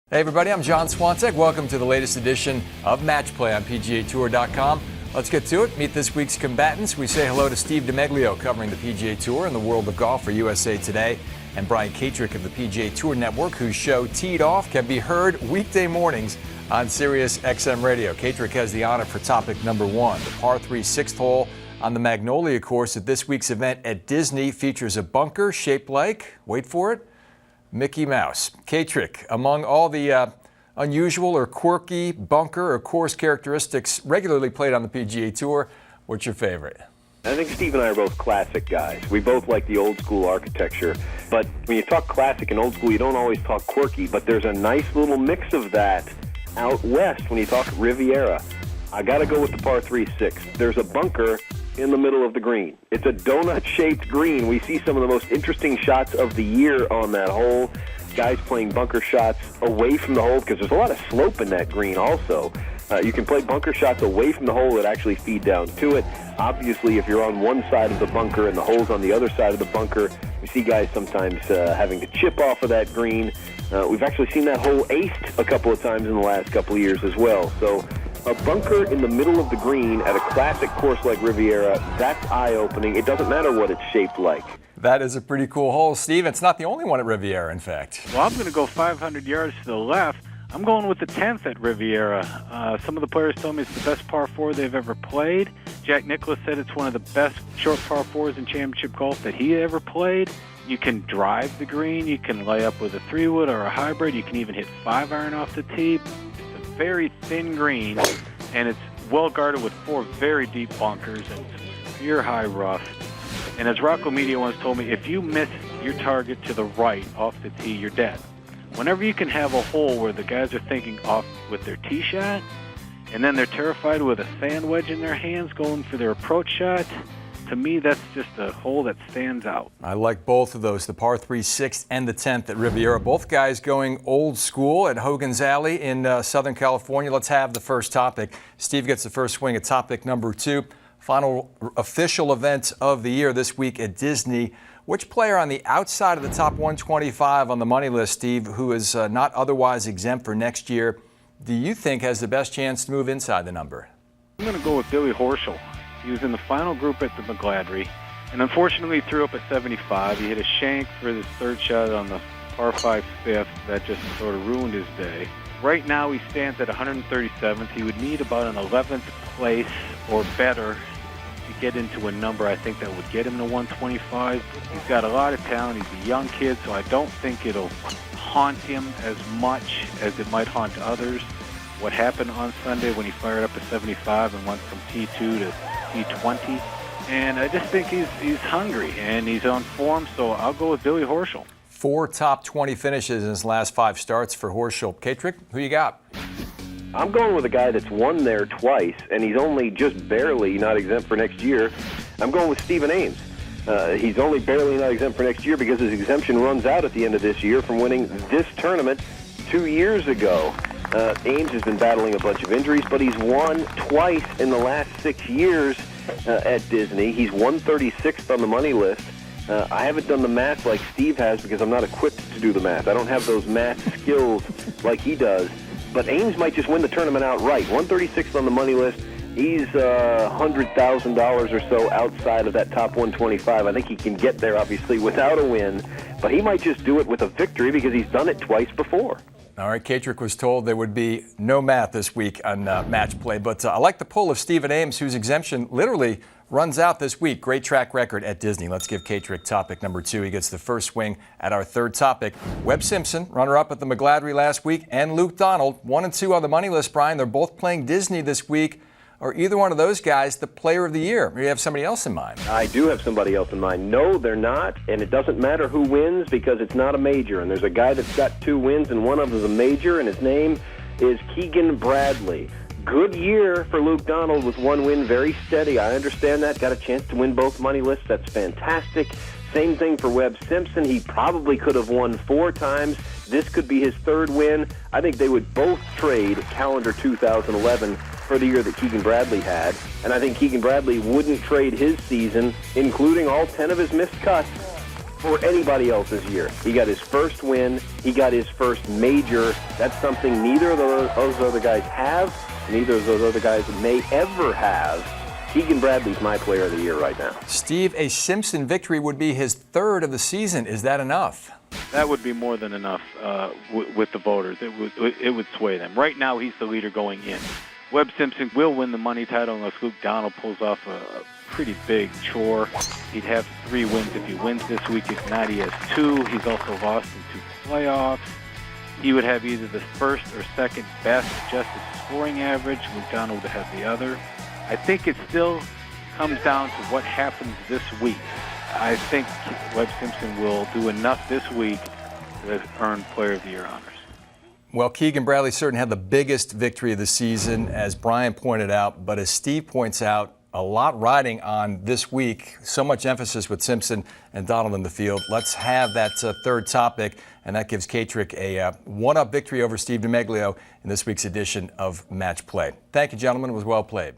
Hey everybody, I'm John Swantek. Welcome to the latest edition of Match Play on PGA TOUR.com. Let's get to it. Meet this week's combatants. We say hello to Steve DiMeglio covering the PGA Tour and the world of golf for USA Today, and Brian Katrek of the PGA Tour Network, whose show Teed Off can be heard weekday mornings on SiriusXM Radio. Katrek has the honor for topic number one. The par 3 sixth hole on the Magnolia course at this week's event at Disney features a bunker shaped like, wait for it, Mickey Mouse. Katrek, among all the unusual or quirky bunker or course characteristics regularly played on the PGA Tour, what's your favorite? I think Steve and I are both classic guys. We both like the old school architecture. But when you talk classic and old school, you don't always talk quirky. But there's a nice little mix of that out west when you talk Riviera. I got to go with the par 3 sixth. There's a bunker in the middle of the green. It's a donut-shaped green. We see some of the most interesting shots of the year on that hole. Guys playing bunker shots away from the hole because there's a lot of slope in that green also. You can play bunker shots away from the hole that actually feed down to it. Obviously, if you're on one side of the bunker and the hole's on the other side of the bunker, we see guys sometimes having to chip off of that green. We've actually seen that hole aced a couple of times in the last couple of years as well. So a bunker in the middle of the green at a classic course like Riviera, that's eye-opening. It doesn't matter what it's shaped like. That is a pretty cool hole, Steve. It's not the only one at Riviera, in fact. Well, I'm going to go 500 yards to the left. I'm going with the 10th at Riviera. Some of the players told me it's the best par 4 they've ever played. Jack Nicklaus said it's one of the best short par 4s in championship golf that he ever played. You can drive the green. You can lay up with a 3-wood or a hybrid. You can even hit 5-iron off the tee. It's a very thin green, and it's well guarded with 4 very deep bunkers and pure high rough. And as Rocco Media once told me, if you miss your target to the right off the tee, you're dead. Whenever you can have a hole where the guys are thinking off with their tee shot, and then they're terrified with a sand wedge in their hands going for their approach shot, to me, that's just a hole that stands out. I like both of those, the par 3 sixth and the 10th at Riviera. Both guys going old school at Hogan's Alley in Southern California. Let's have the first topic. Steve gets the first swing at topic number 2. Final official event of the year this week at Disney. Which player on the outside of the top 125 on the money list, Steve, who is not otherwise exempt for next year, do you think has the best chance to move inside the number? I'm going to go with Billy Horschel. He was in the final group at the McGladrey, and unfortunately threw up at 75. He hit a shank for his third shot on the par 5 fifth. That just sort of ruined his day. Right now he stands at 137th. He would need about an 11th place or better to get into a number I think that would get him to 125. He's got a lot of talent. He's a young kid, so I don't think it'll haunt him as much as it might haunt others. What happened on Sunday when he fired up at 75 and went from T2 to T20. And I just think he's hungry and he's on form, so I'll go with Billy Horschel. 4 top 20 finishes in his last 5 starts for Horschel. Katrek, who you got? I'm going with a guy that's won there twice, and he's only just barely not exempt for next year. I'm going with Stephen Ames. He's only barely not exempt for next year because his exemption runs out at the end of this year from winning this tournament 2 years ago. Ames has been battling a bunch of injuries, but he's won twice in the last 6 years at Disney. He's 136th on the money list. I haven't done the math like Steve has because I'm not equipped to do the math. I don't have those math skills like he does. But Ames might just win the tournament outright. 136th on the money list. He's $100,000 or so outside of that top 125. I think he can get there, obviously, without a win. But he might just do it with a victory because he's done it twice before. All right, Katrek was told there would be no math this week on Match Play. But I like the pull of Stephen Ames, whose exemption literally runs out this week. Great track record at Disney. Let's give Katrek topic number 2. He gets the first swing at our third topic. Webb Simpson, runner-up at the McGladrey last week, and Luke Donald, 1 and 2 on the money list, Brian. They're both playing Disney this week. Are either one of those guys the player of the year? Or you have somebody else in mind? I do have somebody else in mind. No, they're not, and it doesn't matter who wins because it's not a major. And there's a guy that's got 2 wins, and one of them is a major, and his name is Keegan Bradley. Good year for Luke Donald with 1 win, very steady. I understand that. Got a chance to win both money lists. That's fantastic. Same thing for Webb Simpson. He probably could have won 4 times. This could be his 3rd win. I think they would both trade calendar 2011 for the year that Keegan Bradley had. And I think Keegan Bradley wouldn't trade his season, including all 10 of his missed cuts, or anybody else's year. He got his first win. He got his first major. That's something neither of those other guys have. Neither of those other guys may ever have. Keegan Bradley's my player of the year right now. Steve, a Simpson victory would be his third of the season. Is that enough? That would be more than enough with the voters. It would sway them. Right now, he's the leader going in. Webb Simpson will win the money title unless Luke Donald pulls off a pretty big chore. He'd have 3 wins if he wins this week. If not, he has 2. He's also lost in 2 playoffs. He would have either the first or second best adjusted scoring average. Luke Donald would have the other. I think it still comes down to what happens this week. I think Webb Simpson will do enough this week to earn Player of the Year honors. Well, Keegan Bradley certainly had the biggest victory of the season, as Brian pointed out. But as Steve points out, a lot riding on this week. So much emphasis with Simpson and Donald in the field. Let's have that third topic, and that gives Katrek a one-up victory over Steve DiMeglio in this week's edition of Match Play. Thank you, gentlemen. It was well played.